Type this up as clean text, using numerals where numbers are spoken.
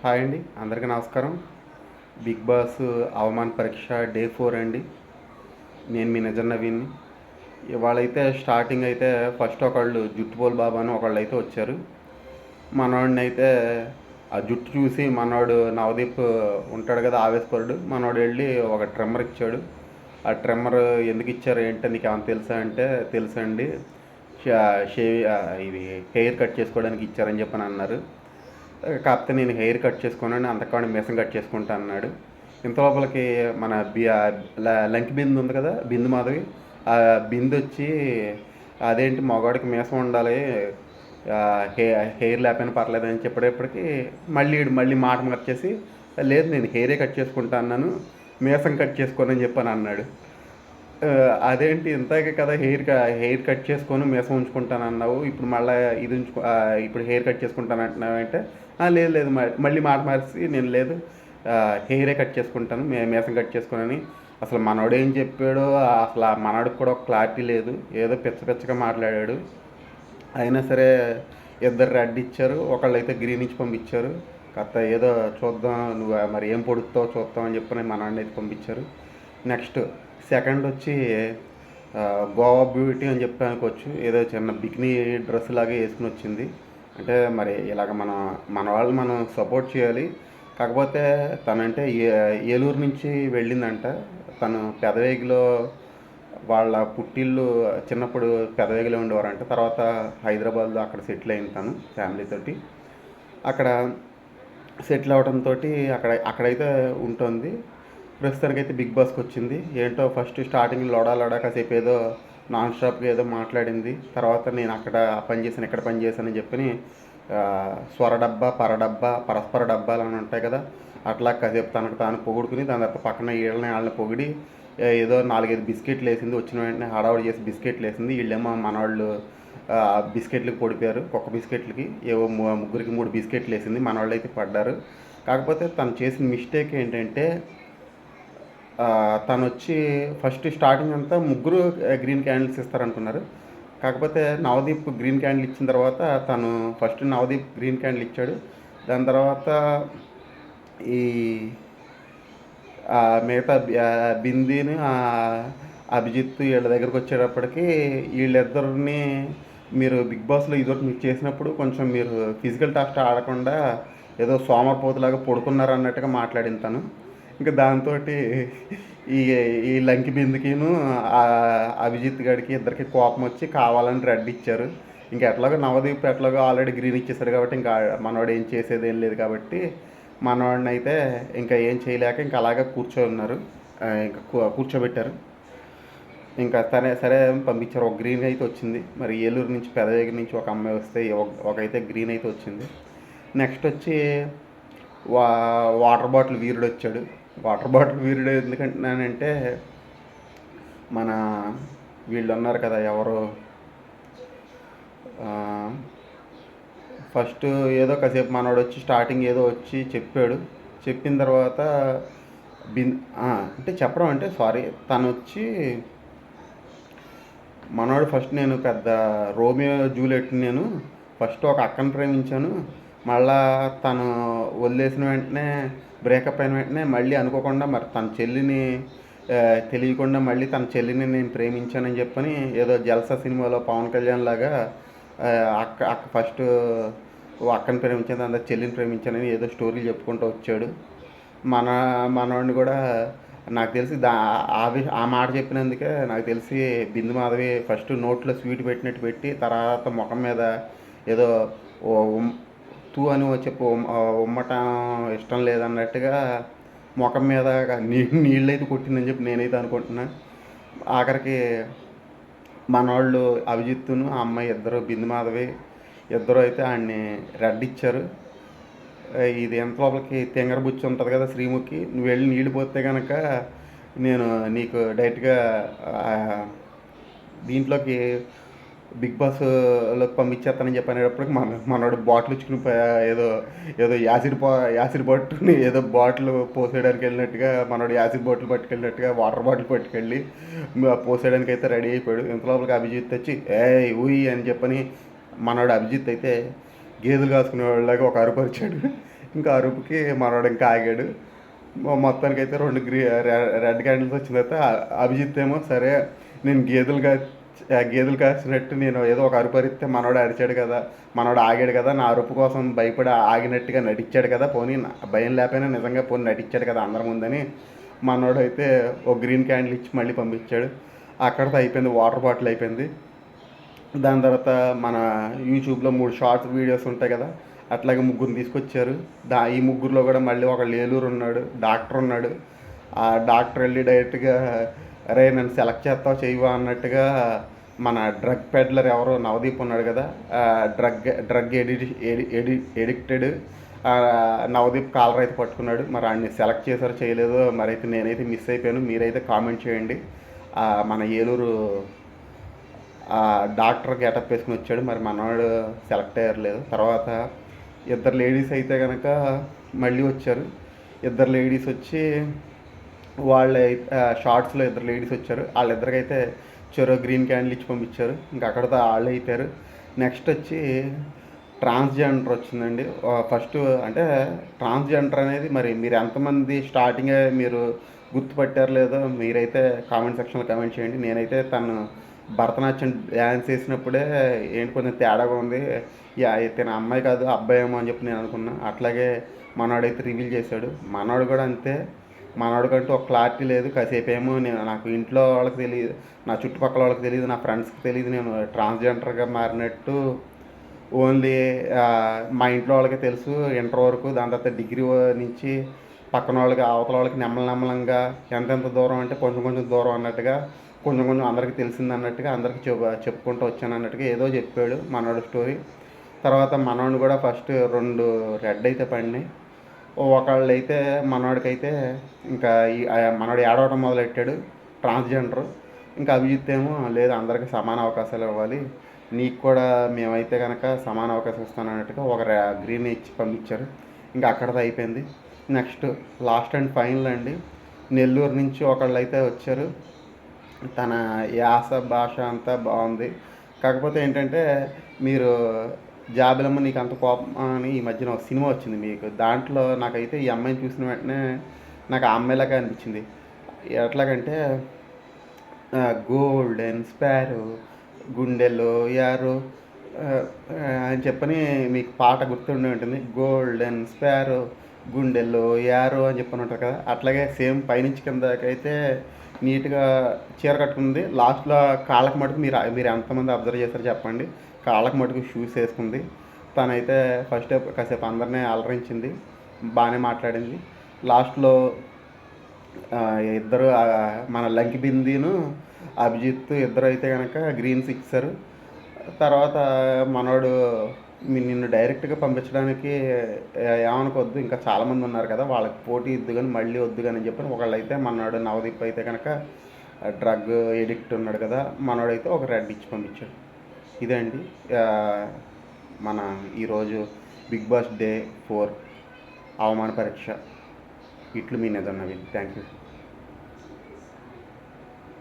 Hi అండి, అందరికీ నమస్కారం. బిగ్ బాస్ అవమాన పరీక్ష డే 4 అండి. నేను మీ నిజం నవీన్‌ని. ఇవాళైతే స్టార్టింగ్ అయితే ఫస్ట్ ఒకళ్ళు జుట్టుపోలు బాబు అని ఒకళ్ళైతే వచ్చారు. మనోడినైతే ఆ జుట్టు చూసి మనోడు నవదీప్ ఉంటాడు కదా ఆవేశపరుడు. మనోడు వెళ్ళి ఒక ట్రిమ్మర్ ఇచ్చాడు. ఆ ట్రిమ్మర్ ఎందుకు ఇచ్చారు ఏంటో నీకేమైనా తెలుసా అంటే, తెలుసండి. ఇది హెయిర్ కట్ చేసుకోవడానికి ఇచ్చారని చెప్పని అన్నారు. కాకపోతే నేను హెయిర్ కట్ చేసుకోనని అంతకాని మీసం కట్ చేసుకుంటా అన్నాడు. ఇంత లోపలికి మన లంకి బిందు ఉంది కదా, బిందు మాధవి. ఆ బిందు వచ్చి అదేంటి మగవాడికి మీసం ఉండాలి, ఆ, హే హెయిర్ లేకపోయినా పర్లేదని చెప్పేటప్పటికి మళ్ళీ మాట మార్చేసి లేదు నేను హెయిరే కట్ చేసుకుంటా అన్నాను, మీసం కట్ చేసుకోనని చెప్పని అన్నాడు. అదేంటి ఇంతకే కదా హెయిర్ కట్ చేసుకొని మీసం ఉంచుకుంటానన్నావు, ఇప్పుడు మళ్ళీ ఇది ఇప్పుడు హెయిర్ కట్ చేసుకుంటాను అంటున్నావు అంటే, లేదు లేదు మళ్ళీ మాట మార్చి నేను లేదు హెయిరే కట్ చేసుకుంటాను మీసం కట్ చేసుకోనని. అసలు మనోడు ఏం చెప్పాడో అసలు ఆ మనోడికి కూడా ఒక క్లారిటీ లేదు, ఏదో పిచ్చగా మాట్లాడాడు. అయినా సరే ఇద్దరు రెడ్ ఇచ్చారు, ఒకళ్ళు అయితే గ్రీన్ ఇచ్చి పంపించారు. కాస్త ఏదో చూద్దాం నువ్వు మరి ఏం పొడుస్తావో చూద్దాం అని చెప్పని మనోడిని అయితే పంపించారు. నెక్స్ట్ సెకండ్ వచ్చి గోవా బ్యూటీ అని చెప్పి అనుకోవచ్చు. ఏదో చిన్న బికినీ డ్రెస్ లాగా వేసుకుని వచ్చింది. అంటే మరి ఇలాగ మన వాళ్ళు మనం సపోర్ట్ చేయాలి. కాకపోతే తనంటే ఏలూరు నుంచి వెళ్ళిందంట. తను పెదవేగిలో వాళ్ళ పుట్టిల్లు చిన్నప్పుడు పెదవేగిలో ఉండేవారంట. తర్వాత హైదరాబాద్లో అక్కడ సెటిల్ అయింది తను ఫ్యామిలీతోటి. అక్కడ సెటిల్ అవడంతో అక్కడైతే ఉంటుంది. ప్రస్తుతానికైతే బిగ్ బాస్కి వచ్చింది. ఏంటో ఫస్ట్ స్టార్టింగ్ లోడా కాసేపు ఏదో నాన్ స్టాప్గా ఏదో మాట్లాడింది. తర్వాత నేను అక్కడ పని చేశాను ఇక్కడ పని చేశానని చెప్పి స్వర డబ్బా పరస్పర డబ్బాలు అని ఉంటాయి కదా, అట్లా కాసేపు తనకు తాను పొగుడుకుని దాని తర్వాత పక్కన వాళ్ళని పొగిడి ఏదో 4-5 బిస్కెట్లు వేసింది. వచ్చిన వెంటనే హడావుడి చేసి బిస్కెట్లు వేసింది. వీళ్ళేమో మనవాళ్ళు బిస్కెట్లకు పడిపోయారు. ఒక్క బిస్కెట్లకి ఏవో ముగ్గురికి 3 బిస్కెట్లు వేసింది. మనవాళ్ళు అయితే పడ్డారు. కాకపోతే తను చేసిన మిస్టేక్ ఏంటంటే, తను వచ్చి ఫస్ట్ స్టార్టింగ్ అంతా ముగ్గురు గ్రీన్ క్యాండిల్స్ ఇస్తారనుకున్నారు. కాకపోతే నవదీప్ గ్రీన్ క్యాండిల్ ఇచ్చిన తర్వాత తను ఫస్ట్ నవదీప్ గ్రీన్ క్యాండిల్ ఇచ్చాడు. దాని తర్వాత ఈ మిగతా బిందీని అభిజిత్ వీళ్ళ దగ్గరకు వచ్చేటప్పటికి వీళ్ళిద్దరిని మీరు బిగ్ బాస్లో ఇదొకటి మీరు చేసినప్పుడు కొంచెం మీరు ఫిజికల్ టాస్క్ ఆడకుండా ఏదో సోమరిపోతులాగా పడుకున్నారు అన్నట్టుగా మాట్లాడింది తను. ఇంకా దాంతో ఈ ఈ లంకి బిందుకిను అభిజిత్ గడికి ఇద్దరికి కోపం వచ్చి కావాలని రెడ్ ఇచ్చారు. ఇంకా ఎట్లాగో నవదీప్ ఎట్లాగో ఆల్రెడీ గ్రీన్ ఇచ్చేసాడు కాబట్టి ఇంకా మనవాడు ఏం చేసేది ఏం లేదు కాబట్టి మనవాడిని అయితే ఇంకా ఏం చేయలేక ఇంకా అలాగే కూర్చోన్నారు. ఇంకా కూర్చోబెట్టారు. ఇంకా సరే పంపించారు. ఒక గ్రీన్ అయితే వచ్చింది. మరి ఏలూరు నుంచి పెదవేగి నుంచి ఒక అమ్మాయి వస్తే ఒకైతే గ్రీన్ అయితే వచ్చింది. నెక్స్ట్ వచ్చి వాటర్ బాటిల్ వీరుడు వచ్చాడు. వాటర్ బాటిల్ వీరుడు ఎందుకంటున్నానంటే, మన వీళ్ళు ఉన్నారు కదా ఎవరు, ఫస్ట్ ఏదో కాసేపు మనోడు వచ్చి స్టార్టింగ్ ఏదో వచ్చి చెప్పాడు. చెప్పిన తర్వాత అంటే చెప్పడం అంటే సారీ, తను వచ్చి మనోడు ఫస్ట్ నేను పెద్ద రోమియో జూలియట్, నేను ఫస్ట్ ఒక అక్కను ప్రేమించాను, మళ్ళా తను వదిలేసిన వెంటనే బ్రేకప్ అయిన వెంటనే మళ్ళీ అనుకోకుండా మరి తన చెల్లిని తెలియకుండా మళ్ళీ తన చెల్లిని నేను ప్రేమించానని చెప్పని ఏదో జల్సా సినిమాలో పవన్ కళ్యాణ్ లాగా అక్క ఫస్ట్ అక్కని ప్రేమించాను అందరు చెల్లిని ప్రేమించానని ఏదో స్టోరీలు చెప్పుకుంటూ వచ్చాడు. మనవాడిని కూడా నాకు తెలిసి ఆ మాట చెప్పినందుకే నాకు తెలిసి బిందు మాధవి ఫస్ట్ నోట్లో స్వీట్ పెట్టినట్టు పెట్టి తర్వాత ముఖం మీద ఏదో తూ అని చెప్పి ఉమ్మటం ఇష్టం లేదన్నట్టుగా ముఖం మీద నీళ్ళైతే కొట్టిందని చెప్పి నేనైతే అనుకుంటున్నా. ఆఖరికి మనవాళ్ళు అభిజిత్తును ఆ అమ్మాయి ఇద్దరు బిందు మాధవి ఇద్దరు అయితే ఆయన్ని రెడ్ ఇచ్చారు. ఇది ఎంత లోపలికి తెంగరబుచ్చి ఉంటుంది కదా శ్రీముఖి, నువ్వు వెళ్ళి నీళ్ళు పోతే కనుక నేను నీకు డైరెక్ట్గా దీంట్లోకి బిగ్ బాస్లోకి పంపించేస్తానని చెప్పనేటప్పటికి మనోడు బాటిల్ ఇచ్చుకుని ఏదో ఏదో యాసిడ్ బాటిల్ని ఏదో బాటిల్ పోసేయడానికి వెళ్ళినట్టుగా మనోడు యాసిడ్ బాటిల్ పట్టుకెళ్ళినట్టుగా వాటర్ బాటిల్ పట్టుకెళ్ళి పోసేయడానికి అయితే రెడీ అయిపోయాడు. ఇంత లోపలికి అభిజిత్ వచ్చి ఊయి అని చెప్పని మనోడు అభిజిత్ అయితే గేదెలు కాసుకునే వాళ్ళలాగా ఒక అరుపరిచాడు. ఇంకా అరుపుకి మనోడు ఇంకా ఆగాడు. మొత్తానికైతే 2 రెడ్ క్యాండిల్స్ వచ్చిన తర్వాత అభిజిత్ ఏమో సరే నేను గేదెలు కాసినట్టు నేను ఏదో ఒక అరుపు అరిస్తే మనోడు అరిచాడు కదా, మనోడు ఆగాడు కదా, నా అరుపు కోసం భయపడి ఆగినట్టుగా నటించాడు కదా, పోనీ భయం లేకపోయినా నిజంగా పోనీ నటించాడు కదా అందరి ముందని మనోడు అయితే ఒక గ్రీన్ క్యాండిల్ ఇచ్చి మళ్ళీ పంపించాడు. అక్కడితో అయిపోయింది, వాటర్ బాటిల్ అయిపోయింది. దాని తర్వాత మన యూట్యూబ్లో 3 షార్ట్స్ వీడియోస్ ఉంటాయి కదా, అట్లాగే ముగ్గురిని తీసుకొచ్చారు. ఈ ముగ్గురులో కూడా మళ్ళీ ఒకళ్ళు ఏలూరు ఉన్నాడు, డాక్టర్ ఉన్నాడు. ఆ డాక్టర్ వెళ్ళి డైరెక్ట్గా అరే నన్ను సెలెక్ట్ చేస్తావు చేయవా అన్నట్టుగా మన డ్రగ్ పెడ్లర్ ఎవరో నవదీప్ ఉన్నాడు కదా, డ్రగ్ ఎడిక్టెడ్ నవదీప్ కాలర్ అయితే పట్టుకున్నాడు. మరి ఆయన్ని సెలెక్ట్ చేశారో చేయలేదో మరి అయితే నేనైతే మిస్ అయిపోయాను. మీరైతే కామెంట్ చేయండి. మన ఏలూరు డాక్టర్ గెటప్ వేసుకుని వచ్చాడు, మరి మనవాడు సెలెక్ట్ అయ్యలేదు. తర్వాత ఇద్దరు లేడీస్ అయితే కనుక మళ్ళీ వచ్చారు. ఇద్దరు లేడీస్ వచ్చి వాళ్ళ షార్ట్స్లో ఇద్దరు లేడీస్ వచ్చారు. వాళ్ళిద్దరికైతే చెరో గ్రీన్ క్యాండిల్ ఇచ్చి పంపించారు. ఇంకా అక్కడితో వాళ్ళు అయిపోయారు. నెక్స్ట్ వచ్చి ట్రాన్స్జెండర్ వచ్చిందండి. ఫస్ట్ అంటే ట్రాన్స్జెండర్ అనేది మరి మీరు ఎంతమంది స్టార్టింగే మీరు గుర్తుపట్టారు లేదో మీరైతే కామెంట్ సెక్షన్లో కామెంట్ చేయండి. నేనైతే తను భరతనాట్యం డ్యాన్స్ వేసినప్పుడే ఏంటి కొంచెం తేడాగా ఉంది, తన అమ్మాయి కాదు అబ్బాయి ఏమో అని చెప్పి నేను అనుకున్నా. అట్లాగే మనవాడైతే రివీల్ చేశాడు. మనవాడు కూడా అంతే, మనవాడికంటూ ఒక క్లారిటీ లేదు. కాసేపు ఏమో నాకు ఇంట్లో వాళ్ళకి తెలియదు, నా చుట్టుపక్కల వాళ్ళకి తెలియదు, నా ఫ్రెండ్స్కి తెలియదు నేను ట్రాన్స్జెండర్గా మారినట్టు. ఓన్లీ మా ఇంట్లో వాళ్ళకి తెలుసు ఇంటర్ వరకు. దాని తర్వాత డిగ్రీ నుంచి పక్కన వాళ్ళకి అవతల వాళ్ళకి నెమ్మలంగా ఎంతెంత దూరం అంటే కొంచెం కొంచెం దూరం అన్నట్టుగా కొంచెం కొంచెం అందరికీ తెలిసింది అన్నట్టుగా అందరికీ చెప్పుకుంటూ వచ్చాను అన్నట్టుగా ఏదో చెప్పాడు మనోడు స్టోరీ. తర్వాత మనోడిని కూడా ఫస్ట్ 2 రెడ్ అయితే పడినాయి. ఒకళ్ళు అయితే మనోడికైతే ఇంకా మనోడు ఏడవడం మొదలెట్టాడు ట్రాన్స్జెండర్. ఇంకా అభిజిత్ ఏమో లేదు అందరికీ సమాన అవకాశాలు ఇవ్వాలి, నీకు కూడా మేమైతే కనుక సమాన అవకాశం ఇస్తాను అన్నట్టుగా ఒక గ్రీన్ ఇచ్చి పంపించారు. ఇంకా అక్కడితో అయిపోయింది. నెక్స్ట్ లాస్ట్ అండ్ ఫైనల్ అండి, నెల్లూరు నుంచి ఒకళ్ళు అయితే వచ్చారు. తన యాస భాష అంతా బాగుంది. కాకపోతే ఏంటంటే మీరు జాబిలమ్మ నీకు అంత కోపం అని ఈ మధ్యన ఒక సినిమా వచ్చింది మీకు, దాంట్లో నాకైతే ఈ అమ్మాయిని చూసిన వెంటనే నాకు ఆ అమ్మాయిలాగా అనిపించింది. ఎట్లాగంటే గోల్డెన్ స్పారో గుండెల్లో యారో అని చెప్పని మీకు పాట గుర్తుండి ఉంటుంది. గోల్డెన్ స్పారో గుండెల్లో యారో అని చెప్పని ఉంటారు కదా, అట్లాగే సేమ్ పైనుంచి కిందకైతే నీట్గా చీర కట్టుకుంది. లాస్ట్లో కాళ్ళకి మటుకు మీరు ఎంతమంది అబ్జర్వ్ చేస్తారో చెప్పండి, కాళ్ళకి మటుకు షూస్ వేసుకుంది. తనైతే ఫస్ట్ కాసేపు అందరినీ అలరించింది, బాగానే మాట్లాడింది. లాస్ట్లో ఇద్దరు మన లంకి బిందీను అభిజిత్ ఇద్దరు అయితే కనుక గ్రీన్స్ ఇచ్చారు. తర్వాత మనోడు నిన్ను డైరెక్ట్గా పంపించడానికి ఏమనుకోవద్దు, ఇంకా చాలామంది ఉన్నారు కదా వాళ్ళకి పోటీ ఇద్దు కానీ మళ్ళీ వద్దు కానీ అని చెప్పి ఒకళ్ళు అయితే మనోడు నవదీప్ అయితే కనుక డ్రగ్ ఎడిక్ట్ ఉన్నాడు కదా, మనోడైతే ఒక రెడ్ ఇచ్చి పంపించాడు. ఇదే అండి మన ఈరోజు బిగ్ బాస్ డే 4 అవమాన పరీక్ష. ఇట్లు మీ నిజం నవీన్. Thank you.